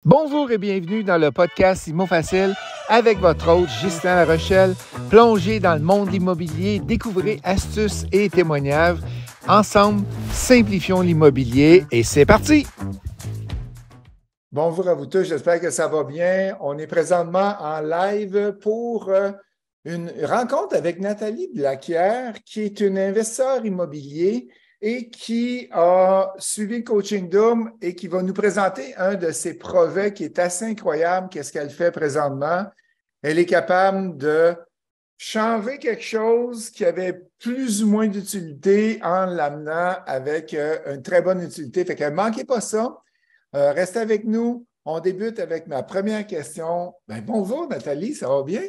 Bonjour et bienvenue dans le podcast Immo Facile avec votre hôte Ghislain Larochelle. Plongez dans le monde immobilier, découvrez astuces et témoignages. Ensemble, simplifions l'immobilier et c'est parti! Bonjour à vous tous, j'espère que ça va bien. On est présentement en live pour une rencontre avec Nathalie Blaquière, qui est une investisseur immobilier et qui a suivi le coaching Doom et qui va nous présenter un de ses projets qui est assez incroyable. Qu'est-ce qu'elle fait présentement? Elle est capable de changer quelque chose qui avait plus ou moins d'utilité en l'amenant avec une très bonne utilité. Fait que ne manquez pas ça. Restez avec nous. On débute avec ma première question. Bonjour Nathalie, ça va bien?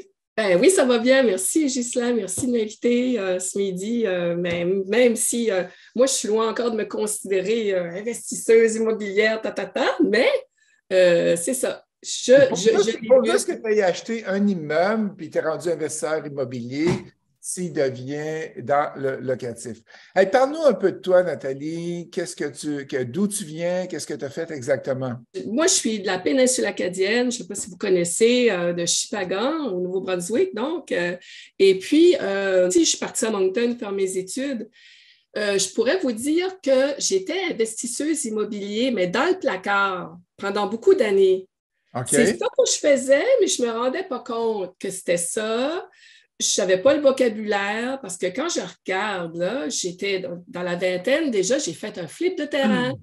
Oui, ça va bien. Merci, Ghislain. Merci de m'inviter ce midi. Même si moi, je suis loin encore de me considérer investisseuse immobilière, mais c'est ça. C'est pas juste que tu aies acheté un immeuble puis tu es rendu investisseur immobilier s'il devient dans le locatif. Hey, parle-nous un peu de toi, Nathalie. D'où tu viens? Qu'est-ce que tu as fait exactement? Moi, je suis de la péninsule acadienne. Je ne sais pas si vous connaissez, de Shippagan, au Nouveau-Brunswick. Donc, et puis, je suis partie à Moncton faire mes études. Je pourrais vous dire que j'étais investisseuse immobilière, mais dans le placard pendant beaucoup d'années. Okay. C'est ça que je faisais, mais je ne me rendais pas compte que c'était ça. Je ne savais pas le vocabulaire parce que quand je regarde, là, j'étais dans la vingtaine, déjà, j'ai fait un flip de terrain.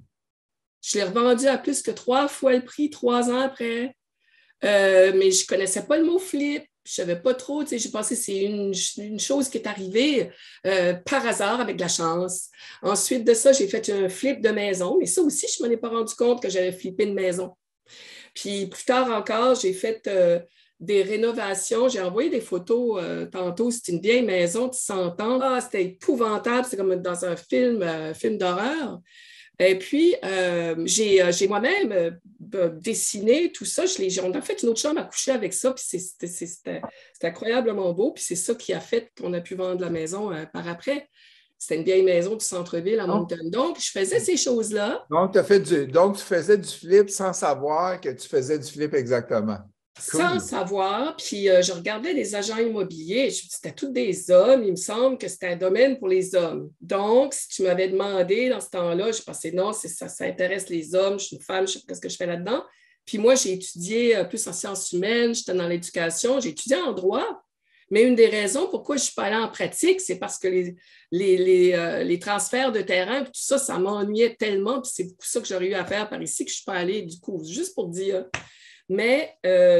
Je l'ai revendu à plus que 3 fois le prix, 3 ans après. Mais je ne connaissais pas le mot flip. Je ne savais pas trop. J'ai pensé que c'est une chose qui est arrivée par hasard avec de la chance. Ensuite de ça, j'ai fait un flip de maison. Mais ça aussi, je ne m'en ai pas rendu compte que j'avais flippé une maison. Puis plus tard encore, j'ai fait des rénovations. J'ai envoyé des photos tantôt. C'était une vieille maison de 100 ans. Ah, c'était épouvantable. C'était comme dans un film d'horreur. Et puis, j'ai moi-même dessiné tout ça. On a fait une autre chambre à coucher avec ça. Puis c'était incroyablement beau. Puis c'est ça qui a fait qu'on a pu vendre la maison par après. C'était une vieille maison du centre-ville à Moncton. Donc, je faisais ces choses-là. Donc, tu faisais du flip sans savoir que tu faisais du flip exactement. Sans savoir. Puis, je regardais les agents immobiliers. C'était tous des hommes. Il me semble que c'était un domaine pour les hommes. Donc, si tu m'avais demandé dans ce temps-là, je pensais non, ça intéresse les hommes. Je suis une femme, je sais pas ce que je fais là-dedans. Puis moi, j'ai étudié plus en sciences humaines. J'étais dans l'éducation. J'ai étudié en droit. Mais une des raisons pourquoi je ne suis pas allée en pratique, c'est parce que les transferts de terrain, tout ça, ça m'ennuyait tellement. Puis c'est beaucoup ça que j'aurais eu à faire par ici que je ne suis pas allée, du coup, juste pour dire. Mais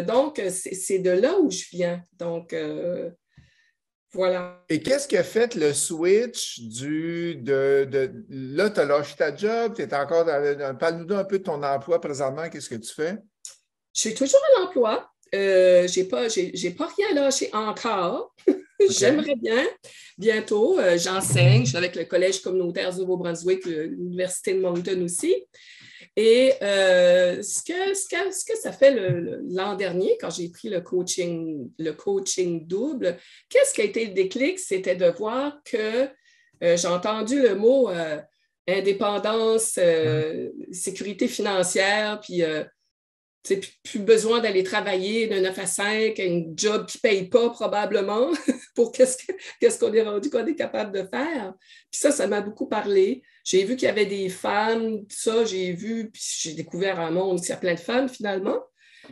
donc, c'est de là où je viens. Donc, voilà. Et qu'est-ce qui a fait le switch là, tu as lâché ta job, tu es encore parle-nous un peu de ton emploi présentement, qu'est-ce que tu fais? Je suis toujours à l'emploi. J'ai pas rien lâché encore. Okay. J'aimerais bien. Bientôt, j'enseigne. Je suis avec le Collège communautaire du Nouveau-Brunswick, l'Université de Moncton aussi. Et ce que ça fait l'an dernier, quand j'ai pris le coaching double, qu'est-ce qui a été le déclic? C'était de voir que j'ai entendu le mot indépendance, sécurité financière, puis plus besoin d'aller travailler de 9 à 5, un job qui ne paye pas probablement pour qu'est-ce qu'on est rendu qu'on est capable de faire. Puis ça m'a beaucoup parlé. J'ai vu qu'il y avait des femmes, tout ça, puis j'ai découvert un monde où il y a plein de femmes finalement.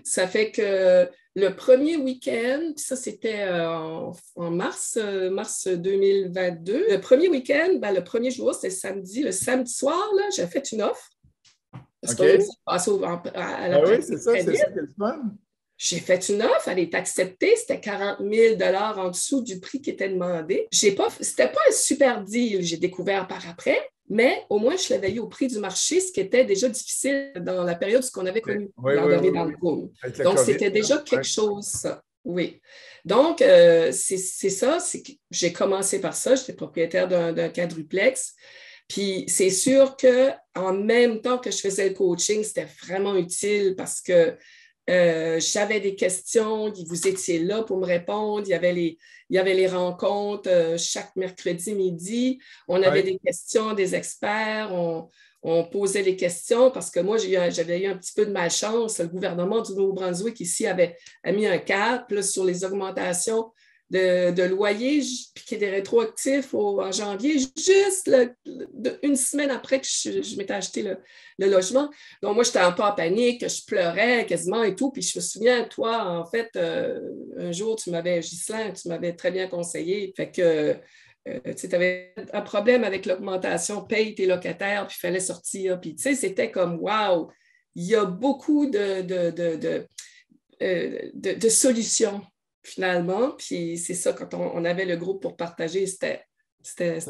Ça fait que le premier week-end, puis ça c'était en mars 2022, le premier week-end, le premier jour, c'était samedi. Le samedi soir, là, j'ai fait une offre. Parce qu'on est passé à la oui, c'est ça, c'est le fun. J'ai fait une offre, elle est acceptée, c'était 40 000 $ en dessous du prix qui était demandé. C'était pas un super deal, j'ai découvert par après, mais au moins je l'avais eu au prix du marché, ce qui était déjà difficile dans la période qu'on avait connue l'an dernier dans le boom. Donc, c'était déjà quelque chose, ça. Oui. Donc, c'est ça, c'est que j'ai commencé par ça, j'étais propriétaire d'un quadruplex. Puis c'est sûr qu'en même temps que je faisais le coaching, c'était vraiment utile parce que j'avais des questions, vous étiez là pour me répondre, il y avait les rencontres chaque mercredi midi, on avait des questions des experts, on posait les questions parce que moi, j'avais eu un petit peu de malchance. Le gouvernement du Nouveau-Brunswick ici a mis un cap là, sur les augmentations de loyer, puis qui est des rétroactifs en janvier, juste une semaine après que je m'étais acheté le logement. Donc, moi, j'étais un peu en panique, je pleurais quasiment et tout. Puis je me souviens, toi, en fait, un jour, Ghislain, tu m'avais très bien conseillé. Fait que tu avais un problème avec l'augmentation, paye tes locataires, puis il fallait sortir. Puis, tu sais, c'était comme, wow, il y a beaucoup de solutions, finalement. Puis, c'est ça, quand on avait le groupe pour partager, c'était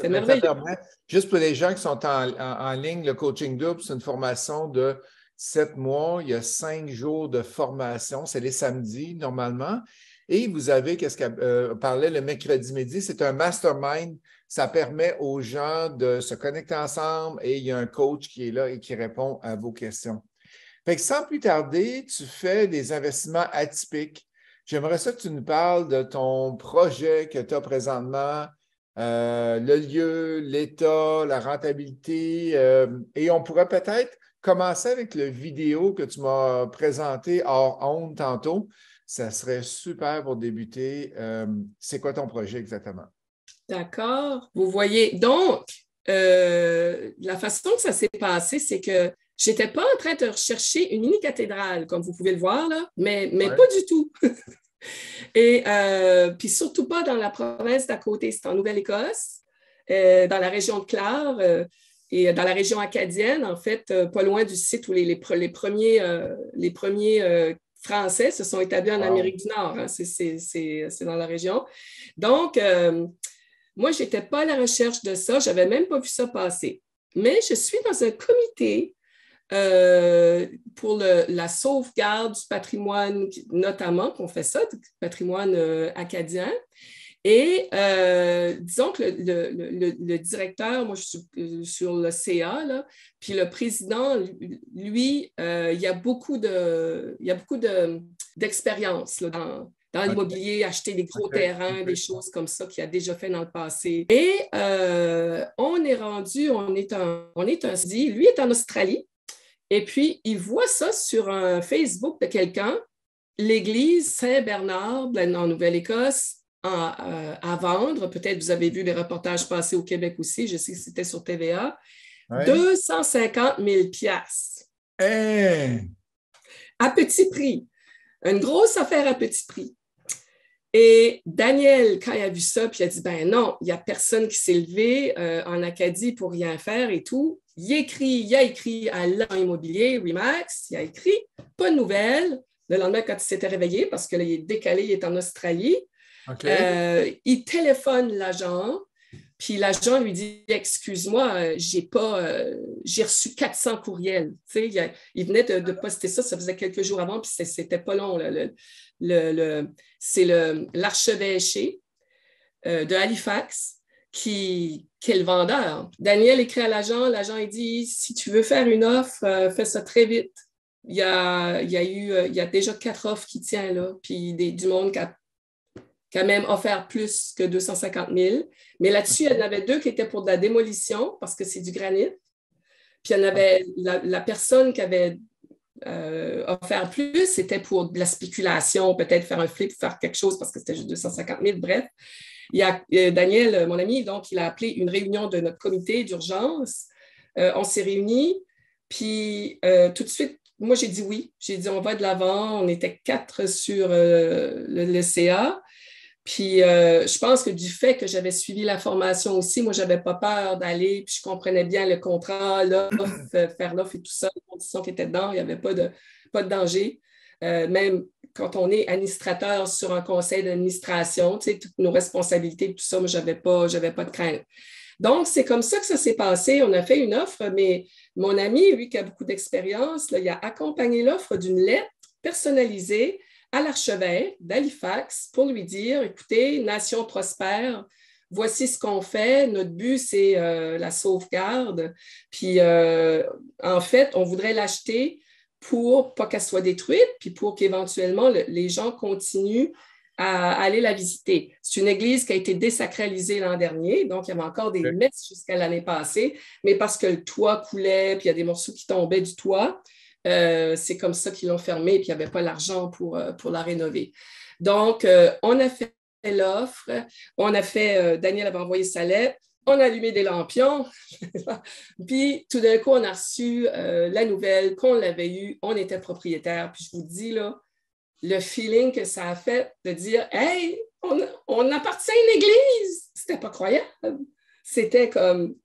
merveilleux. Ça permet, juste pour les gens qui sont en ligne, le coaching double, c'est une formation de 7 mois. Il y a 5 jours de formation. C'est les samedis, normalement. Et vous avez, qu'est-ce qu'on parlait le mercredi midi, c'est un mastermind. Ça permet aux gens de se connecter ensemble et il y a un coach qui est là et qui répond à vos questions. Fait que sans plus tarder, tu fais des investissements atypiques. J'aimerais ça que tu nous parles de ton projet que tu as présentement, le lieu, l'état, la rentabilité. Et on pourrait peut-être commencer avec le vidéo que tu m'as présenté hors honte tantôt. Ça serait super pour débuter. C'est quoi ton projet exactement? D'accord. Vous voyez, donc, la façon que ça s'est passé, c'est que je n'étais pas en train de rechercher une mini-cathédrale, comme vous pouvez le voir, là, mais pas du tout. Et puis surtout pas dans la province d'à côté, c'est en Nouvelle-Écosse, dans la région de Clare et dans la région acadienne, en fait, pas loin du site où les premiers Français se sont établis en Amérique du Nord. Hein. C'est dans la région. Donc, moi, je n'étais pas à la recherche de ça. Je n'avais même pas vu ça passer. Mais je suis dans un comité pour la sauvegarde du patrimoine, notamment, qu'on fait ça, du patrimoine acadien. Et disons que le directeur, moi je suis sur le CA, là, puis le président, lui, il y a beaucoup d'expérience dans l'immobilier, acheter des gros terrains, des choses comme ça qu'il a déjà fait dans le passé. Et on est rendu, on est un lui est en Australie, et puis il voit ça sur un Facebook de quelqu'un, l'église Saint-Bernard en Nouvelle-Écosse, à vendre. Peut-être vous avez vu les reportages passés au Québec aussi. Je sais que c'était sur TVA. Ouais. 250 000 piastres. Hey! À petit prix. Une grosse affaire à petit prix. Et Daniel, quand il a vu ça, puis il a dit, ben non, il n'y a personne qui s'est levé en Acadie pour rien faire et tout. Il a écrit à l'agent immobilier, Remax, il a écrit, pas de nouvelles. Le lendemain, quand il s'était réveillé, parce qu'il est décalé, il est en Australie, okay. Il téléphone l'agent, puis l'agent lui dit, excuse-moi, j'ai reçu 400 courriels. Tu sais, il venait de poster ça, ça faisait quelques jours avant, puis c'était pas long. C'est l'archevêché de Halifax qui est le vendeur. Daniel écrit à l'agent il dit, si tu veux faire une offre, fais ça très vite. Il y a déjà 4 offres qui tiennent là, puis du monde qui a même offert plus que 250 000. Mais là-dessus, il y en avait 2 qui étaient pour de la démolition, parce que c'est du granit. Puis il y en avait la personne qui avait offert plus, c'était pour de la spéculation, peut-être faire un flip, faire quelque chose, parce que c'était juste 250 000. Bref, il y a Daniel, mon ami, donc il a appelé une réunion de notre comité d'urgence. On s'est réunis, puis tout de suite, moi, j'ai dit oui. J'ai dit, on va de l'avant. On était 4 sur le CA. Puis, je pense que du fait que j'avais suivi la formation aussi, moi, je n'avais pas peur d'aller, puis je comprenais bien le contrat, l'offre, faire l'offre et tout ça, les conditions qui étaient dedans, il n'y avait pas de danger. Même quand on est administrateur sur un conseil d'administration, tu sais, toutes nos responsabilités, tout ça, moi, je n'avais pas de crainte. Donc, c'est comme ça que ça s'est passé. On a fait une offre, mais mon ami, lui, qui a beaucoup d'expérience, il a accompagné l'offre d'une lettre personnalisée à l'archevêque d'Halifax pour lui dire, écoutez, nation prospère, voici ce qu'on fait. Notre but, c'est la sauvegarde. Puis, en fait, on voudrait l'acheter pour pas qu'elle soit détruite, puis pour qu'éventuellement, les gens continuent à aller la visiter. C'est une église qui a été désacralisée l'an dernier, donc il y avait encore des messes jusqu'à l'année passée, mais parce que le toit coulait, puis il y a des morceaux qui tombaient du toit, c'est comme ça qu'ils l'ont fermée, puis il n'y avait pas l'argent pour la rénover. Donc, on a fait l'offre, Daniel avait envoyé sa lettre, on a allumé des lampions, puis tout d'un coup, on a reçu la nouvelle qu'on l'avait eue, on était propriétaire, puis je vous dis, là, le feeling que ça a fait de dire « Hey, on appartient à une église! » C'était pas croyable. C'était comme...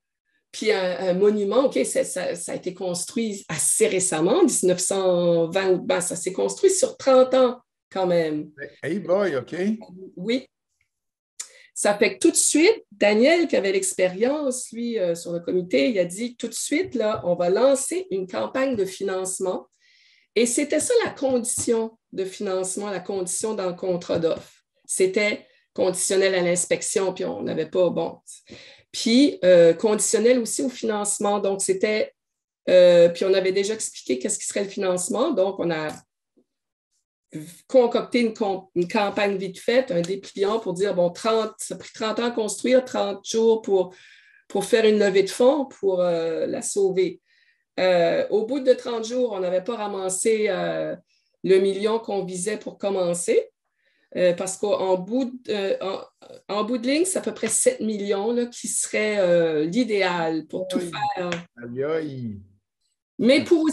Puis un monument, OK, ça a été construit assez récemment, 1920, ben, ça s'est construit sur 30 ans quand même. Hey boy, OK. Oui. Ça fait que tout de suite, Daniel, qui avait l'expérience, lui, sur le comité, il a dit tout de suite, là, on va lancer une campagne de financement. Et c'était ça la condition de financement, la condition dans le contrat d'offre. C'était conditionnel à l'inspection, puis on n'avait pas, bon. Puis conditionnel aussi au financement. Donc, c'était, puis on avait déjà expliqué qu'est-ce qui serait le financement. Donc, on a concocté une campagne vite faite, un dépliant pour dire, bon, ça a pris 30 ans à construire, 30 jours pour faire une levée de fonds pour la sauver. Au bout de 30 jours, on n'avait pas ramassé le million qu'on visait pour commencer, parce qu'en bout de ligne, c'est à peu près 7 millions là, qui serait l'idéal pour tout faire. Aïe, aïe. Mais pour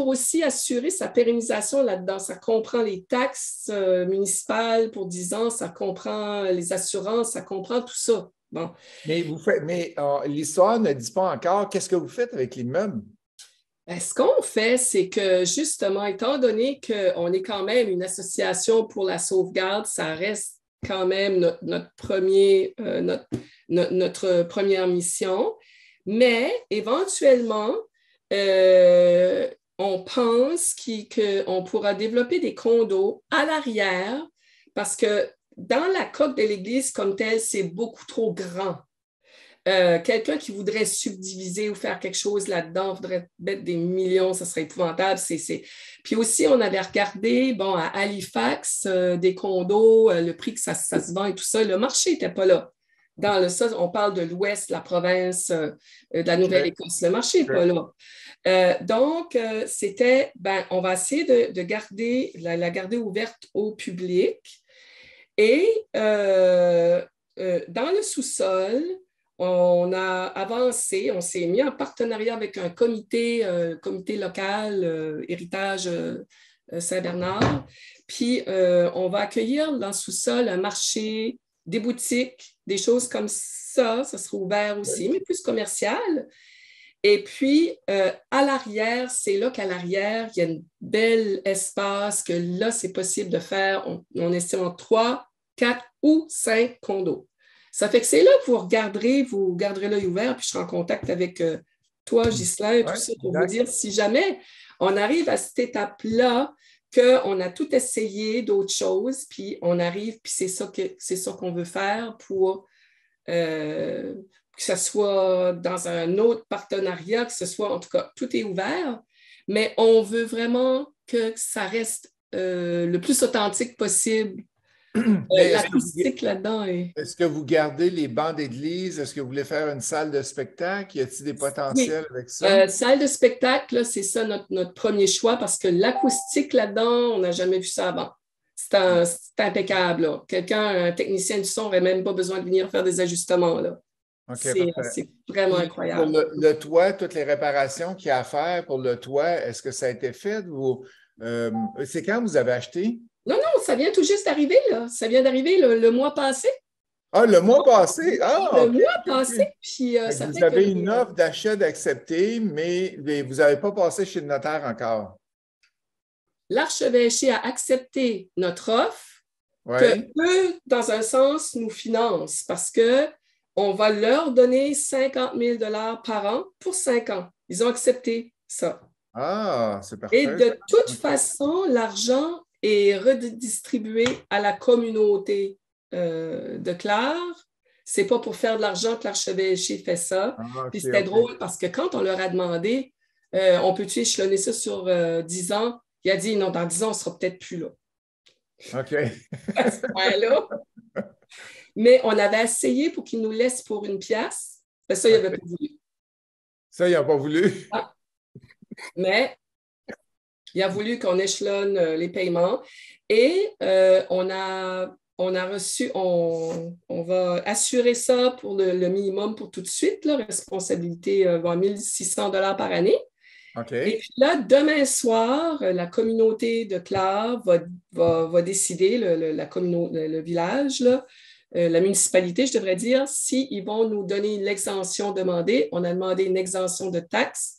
aussi assurer sa pérennisation là-dedans, ça comprend les taxes municipales pour 10 ans, ça comprend les assurances, ça comprend tout ça. Bon. Mais l'histoire ne dit pas encore qu'est-ce que vous faites avec l'immeuble. Ce qu'on fait, c'est que justement, étant donné qu'on est quand même une association pour la sauvegarde, ça reste quand même notre première mission. Mais éventuellement, on pense qu'on pourra développer des condos à l'arrière parce que dans la coque de l'église comme telle, c'est beaucoup trop grand. Quelqu'un qui voudrait subdiviser ou faire quelque chose là-dedans, voudrait mettre des millions, ça serait épouvantable. Puis aussi, on avait regardé, bon, à Halifax, des condos, le prix que ça se vend et tout ça, le marché n'était pas là. On parle de l'ouest, la province de la Nouvelle-Écosse. Le marché n'est pas là. Donc, c'était, on va essayer de garder, la garder ouverte au public. Et dans le sous-sol, on a avancé, on s'est mis en partenariat avec un comité local, Héritage Saint-Bernard. Puis, on va accueillir dans le sous-sol un marché, des boutiques, des choses comme ça sera ouvert aussi, mais plus commercial. Et puis, à l'arrière, c'est là qu'à l'arrière, il y a un bel espace que là, c'est possible de faire, on estime en 3, 4 ou 5 condos. Ça fait que c'est là que vous garderez l'œil ouvert, puis je serai en contact avec toi, Ghislain, tout ça, pour vous dire si jamais on arrive à cette étape-là, qu'on a tout essayé d'autres choses, puis on arrive, puis c'est ça qu'on veut faire pour que ce soit dans un autre partenariat, que ce soit, en tout cas, tout est ouvert, mais on veut vraiment que ça reste le plus authentique possible. L'acoustique là-dedans est... Est-ce que vous gardez les bancs d'église? Est-ce que vous voulez faire une salle de spectacle? Y a-t-il des potentiels avec ça? Salle de spectacle, là, c'est ça notre premier choix parce que l'acoustique là-dedans, on n'a jamais vu ça avant. C'est impeccable. Là. Un technicien du son n'aurait même pas besoin de venir faire des ajustements. Là. Okay, c'est vraiment incroyable. Pour le toit, toutes les réparations qu'il y a à faire pour le toit, est-ce que ça a été fait? C'est quand vous avez acheté? Non, ça vient tout juste d'arriver. Ça vient d'arriver le mois passé. Ah, le mois passé? Ah, le mois passé. Puis, ça vous fait avez une offre d'achat d'accepter, mais vous n'avez pas passé chez le notaire encore. L'archevêché a accepté notre offre que eux, dans un sens, nous financent parce qu'on va leur donner 50 000 $ par an pour 5 ans. Ils ont accepté ça. Ah, c'est parfait. Et de toute façon, l'argent est redistribué à la communauté de Clare. Ce n'est pas pour faire de l'argent que l'archevêché fait ça. Puis c'était drôle parce que quand on leur a demandé, on peut-tu échelonner ça sur 10 ans? Il a dit non, dans 10 ans, on ne sera peut-être plus là. OK. à ce point-là. Mais on avait essayé pour qu'il nous laisse pour 1 pièce. Ben, ça, il n'avait pas voulu. Ça, il n'a pas voulu. Ah. Mais il a voulu qu'on échelonne les paiements et on a reçu, on va assurer ça pour le minimum pour tout de suite, la responsabilité va à 1 600 $ par année. OK. Et puis là, demain soir, la communauté de Clare va décider, le village, là, la municipalité, je devrais dire, s'ils vont nous donner l'exemption demandée. On a demandé une exemption de taxes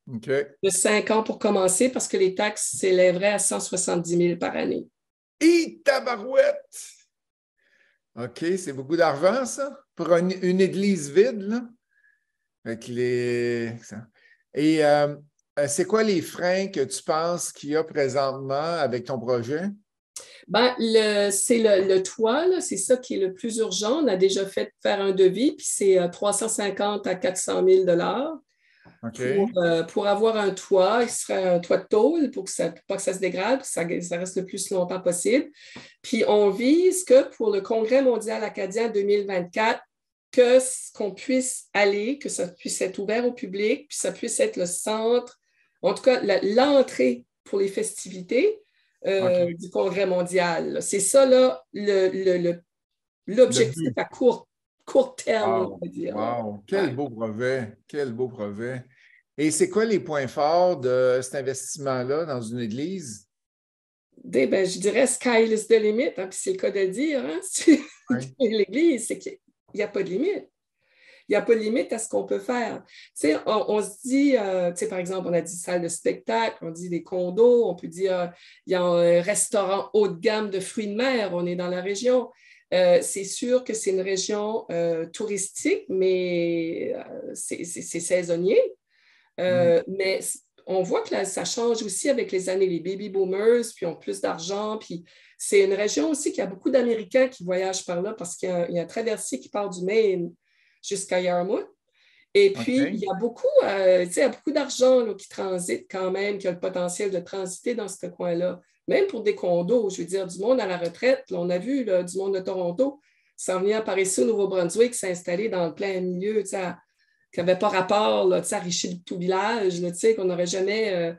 de 5 ans pour commencer parce que les taxes s'élèveraient à 170 000 par année. Et tabarouette! OK, c'est beaucoup d'argent, ça, pour une église vide, là. Avec les... Et c'est quoi les freins que tu penses qu'il y a présentement avec ton projet? Ben, c'est le toit, là, c'est ça qui est le plus urgent. On a déjà fait faire un devis, puis c'est 350 à 400 000 $ OK. pour avoir un toit. Il serait un toit de tôle pour pas que ça se dégrade, que ça reste le plus longtemps possible. Puis on vise que pour le Congrès mondial acadien 2024, qu'on puisse aller, que ça puisse être ouvert au public, puis ça puisse être le centre, en tout cas l'entrée pour les festivités OK. du Congrès mondial. C'est ça, là, l'objectif à court terme, on Wow. va dire. Wow. Quel Ouais. beau projet. Quel beau projet. Et c'est quoi les points forts de cet investissement-là dans une église? Ben, je dirais sky is the limit, hein, puis c'est le cas de le dire. Hein, Oui. l'Église, c'est qu'il n'y a pas de limite. Il n'y a pas de limite à ce qu'on peut faire. On se dit, par exemple, on a dit salle de spectacle, on dit des condos, on peut dire il y a un restaurant haut de gamme de fruits de mer, on est dans la région. C'est sûr que c'est une région touristique, mais c'est saisonnier. Mais on voit que là, ça change aussi avec les années. Les baby boomers, puis ont plus d'argent. Puis c'est une région aussi qui a beaucoup d'Américains qui voyagent par là parce qu'il y a un traversier qui part du Maine jusqu'à Yarmouth. Et puis, OK. il y a beaucoup, il y a beaucoup d'argent là, qui transite quand même, qui a le potentiel de transiter dans ce coin-là. Même pour des condos, je veux dire, du monde à la retraite. Là, on a vu là, du monde de Toronto s'en venir par ici au Nouveau-Brunswick, s'installer dans le plein milieu, qui n'avait pas rapport là, à Richelieu-tout-Village, qu'on n'aurait jamais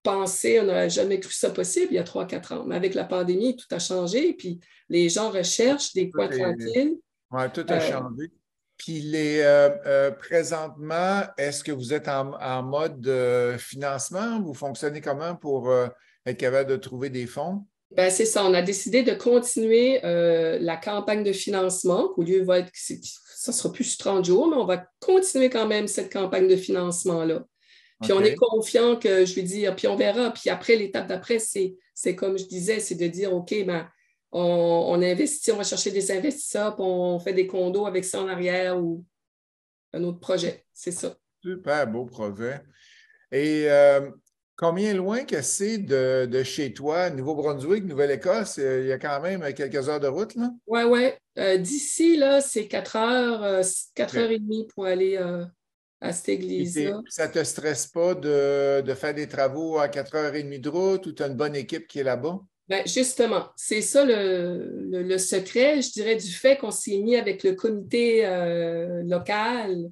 pensé, on n'aurait jamais cru ça possible il y a 3-4 ans. Mais avec la pandémie, tout a changé, puis les gens recherchent des coins tranquilles. Ouais, tout a Euh, changé. Puis présentement, est-ce que vous êtes en mode financement? Vous fonctionnez comment pour être capable de trouver des fonds? Ben, c'est ça, on a décidé de continuer la campagne de financement. Au lieu, ça sera plus sur 30 jours, mais on va continuer quand même cette campagne de financement-là. Puis on est OK. confiant que, je lui dis, puis on verra. Puis après, l'étape d'après, c'est comme je disais, c'est de dire, OK, ben, on investit, on va chercher des investisseurs, puis on fait des condos avec ça en arrière ou un autre projet. C'est ça. Super beau projet. Et combien loin que c'est de chez toi, Nouveau-Brunswick, Nouvelle-Écosse? Il y a quand même quelques heures de route, là? Ouais, ouais. D'ici, là, c'est 4 heures, 4 heures OK. et demie pour aller à cette Puis église-là. ça ne te stresse pas de faire des travaux à 4h30 de route ou tu as une bonne équipe qui est là-bas? Ben, justement, c'est ça le secret, je dirais, du fait qu'on s'est mis avec le comité local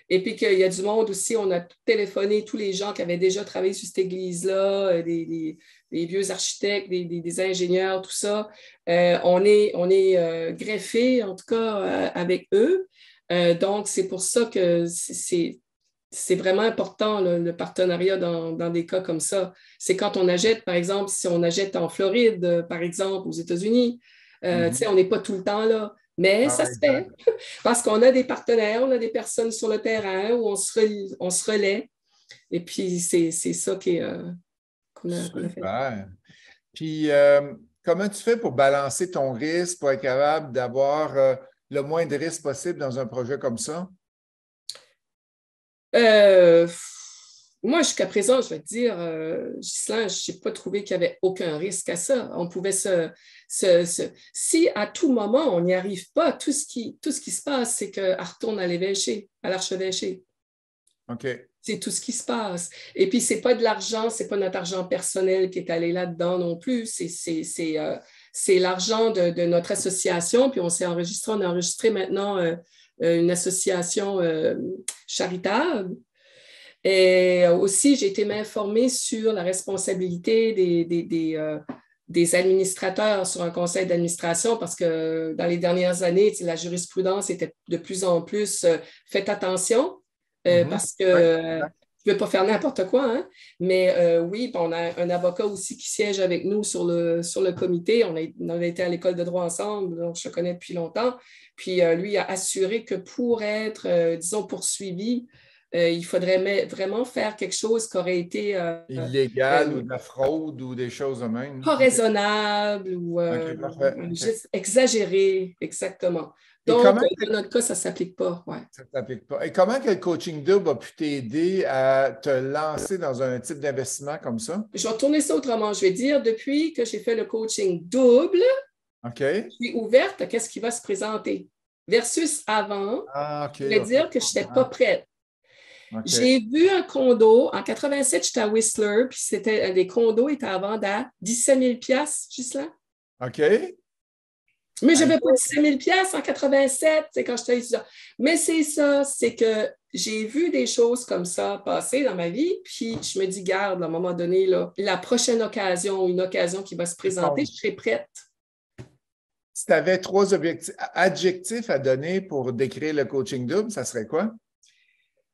et puis qu'il y a du monde aussi. On a téléphoné tous les gens qui avaient déjà travaillé sur cette église-là, des vieux architectes, des ingénieurs, tout ça. On est greffé, en tout cas, avec eux. Donc, c'est pour ça que c'est vraiment important, le partenariat dans des cas comme ça. C'est quand on achète, par exemple, si on achète en Floride, par exemple, aux États-Unis, Mhm. on n'est pas tout le temps là. Mais Ah, ça se fait exact. parce qu'on a des partenaires, on a des personnes sur le terrain où on se relaie. Et puis, c'est ça qu'on a fait. Super. Puis, comment tu fais pour balancer ton risque, pour être capable d'avoir le moins de risques possible dans un projet comme ça? Euh, Moi, jusqu'à présent, je vais te dire, Ghislain, je n'ai pas trouvé qu'il n'y avait aucun risque à ça. On pouvait si à tout moment on n'y arrive pas, tout ce qui se passe, c'est qu'elle retourne à l'évêché, à l'archevêché. OK. C'est tout ce qui se passe. Et puis, c'est pas de l'argent, c'est pas notre argent personnel qui est allé là-dedans non plus. C'est l'argent de notre association. Puis, on a enregistré maintenant une association charitable. Et aussi, j'ai été m'informer sur la responsabilité des administrateurs sur un conseil d'administration parce que dans les dernières années, la jurisprudence était de plus en plus faites attention parce que je ne veux pas faire n'importe quoi, hein? Mais oui, on a un avocat aussi qui siège avec nous sur le comité. On avait été à l'école de droit ensemble, donc je le connais depuis longtemps. Puis lui a assuré que pour être, disons, poursuivi, il faudrait vraiment faire quelque chose qui aurait été illégal ou de la fraude ou des choses de même. pas raisonnable ou Parfait. juste exagéré, exactement. Et Donc, comment dans notre cas, ça ne s'applique pas. Ouais. ça ne s'applique pas? Et comment que le coaching double a pu t'aider à te lancer dans un type d'investissement comme ça? Je vais tourner ça autrement. Je vais dire, depuis que j'ai fait le coaching double, OK. je suis ouverte à ce qui va se présenter. Versus avant, Ah, OK. je voulais dire que je n'étais pas prête. OK. J'ai vu un condo. En 87, j'étais à Whistler, puis les condos étaient à vendre à 17 000 juste là. OK. Mais je n'avais pas 17 000 en 87, c'est quand j'étais étudiant. Mais c'est ça, c'est que j'ai vu des choses comme ça passer dans ma vie, puis je me dis, garde, à un moment donné, là, la prochaine occasion, une occasion qui va se présenter, je serai prête. Si tu avais 3 adjectifs à donner pour décrire le coaching double, ça serait quoi?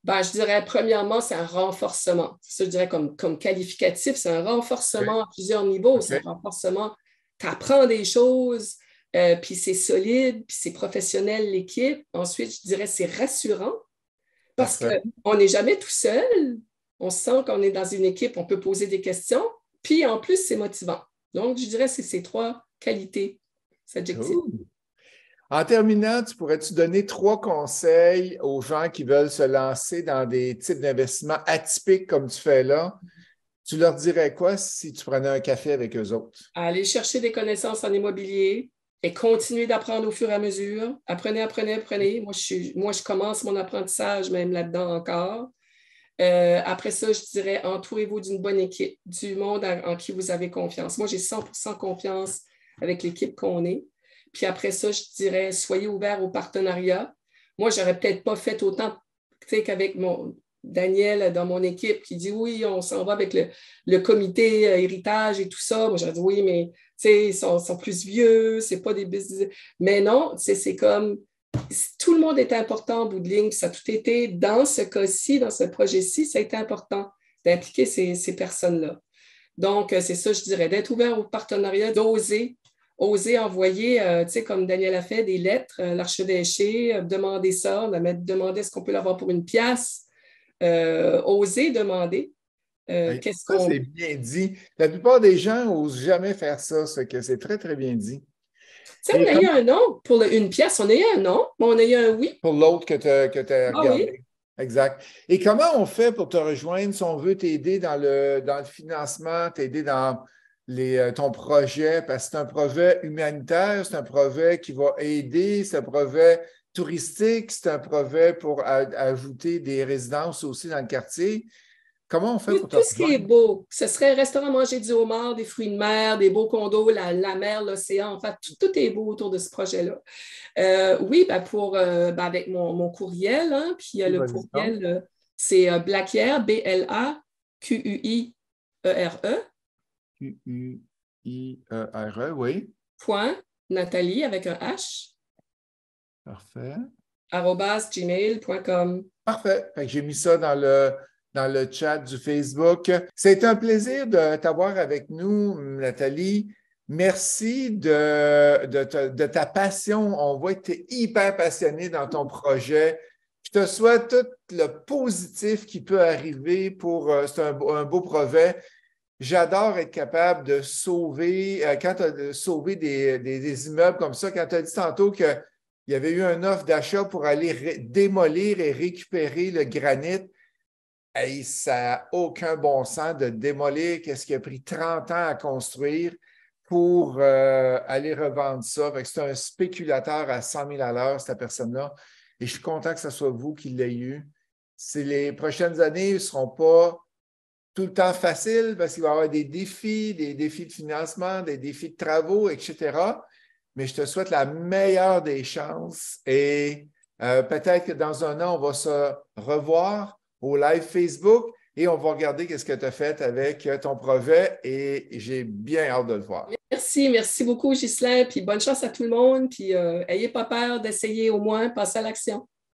Ben, je dirais, premièrement, c'est un renforcement. C'est ça, je dirais comme qualificatif, c'est un renforcement à plusieurs niveaux. C'est un renforcement, tu apprends des choses, puis c'est solide, puis c'est professionnel, l'équipe. Ensuite, je dirais, c'est rassurant parce qu'on n'est jamais tout seul. On sent qu'on est dans une équipe, on peut poser des questions. Puis, en plus, c'est motivant. Donc, je dirais, c'est ces 3 qualités, cet adjectif. En terminant, pourrais-tu donner 3 conseils aux gens qui veulent se lancer dans des types d'investissements atypiques comme tu fais là? Tu leur dirais quoi si tu prenais un café avec eux autres? Aller chercher des connaissances en immobilier et continuer d'apprendre au fur et à mesure. Apprenez, apprenez, apprenez. Moi, je commence mon apprentissage même là-dedans encore. Après ça, je dirais, entourez-vous d'une bonne équipe, du monde en qui vous avez confiance. Moi, j'ai 100% confiance avec l'équipe qu'on est. Puis après ça, je dirais, soyez ouverts au partenariat. Moi, je n'aurais peut-être pas fait autant qu'avec Daniel dans mon équipe qui dit oui, on s'en va avec le comité héritage et tout ça. Moi, j'aurais dit oui, mais ils sont plus vieux, c'est pas des business. Mais non, c'est comme tout le monde est important en bout de ligne. Ça a tout été dans ce cas-ci, dans ce projet-ci, ça a été important d'impliquer ces personnes-là. Donc, c'est ça, je dirais, d'être ouvert au partenariat, d'oser envoyer, comme Daniel a fait, des lettres, l'archevêché, demander ça, demander est-ce qu'on peut l'avoir pour 1 pièce, oser demander. Qu'est-ce qu'on... C'est bien dit. La plupart des gens n'osent jamais faire ça, ce que c'est très, très bien dit. On a eu un non pour 1 pièce, on a eu un non, mais on a eu un oui. Pour l'autre que tu as regardé. Oui. Exact. Et comment on fait pour te rejoindre si on veut t'aider dans le financement, t'aider dans ton projet? Parce que c'est un projet humanitaire, c'est un projet qui va aider, c'est un projet touristique, c'est un projet pour ajouter des résidences aussi dans le quartier. Comment on fait pour te rejoindre? Tout ce qui est beau, ce serait restaurant, manger du homard, des fruits de mer, des beaux condos, la mer, l'océan, en fait, tout est beau autour de ce projet-là. Oui, avec mon courriel, hein, puis le courriel, c'est Blaquiere, BLAQUIERE. QUIERE, oui. Point, Nathalie, avec un H. Parfait. @gmail.com. Parfait. J'ai mis ça dans le chat du Facebook. C'est un plaisir de t'avoir avec nous, Nathalie. Merci de ta passion. On voit que tu es hyper passionnée dans ton projet. Je te souhaite tout le positif qui peut arriver c'est un beau projet. J'adore être capable de sauver, quand tu as sauvé des immeubles comme ça, quand tu as dit tantôt qu'il y avait eu une offre d'achat pour aller démolir et récupérer le granit. Hey, ça n'a aucun bon sens de démolir qu'est-ce qui a pris 30 ans à construire pour aller revendre ça. C'est un spéculateur à 100 000 à l'heure, cette personne-là. Et je suis content que ce soit vous qui l'ayez eu. les prochaines années ne seront pas tout le temps faciles parce qu'il va y avoir des défis de financement, des défis de travaux, etc. Mais je te souhaite la meilleure des chances et peut-être que dans un an, on va se revoir au live Facebook et on va regarder ce que tu as fait avec ton projet et j'ai bien hâte de le voir. Merci beaucoup, Ghislain, puis bonne chance à tout le monde, puis ayez pas peur d'essayer au moins, passer à l'action.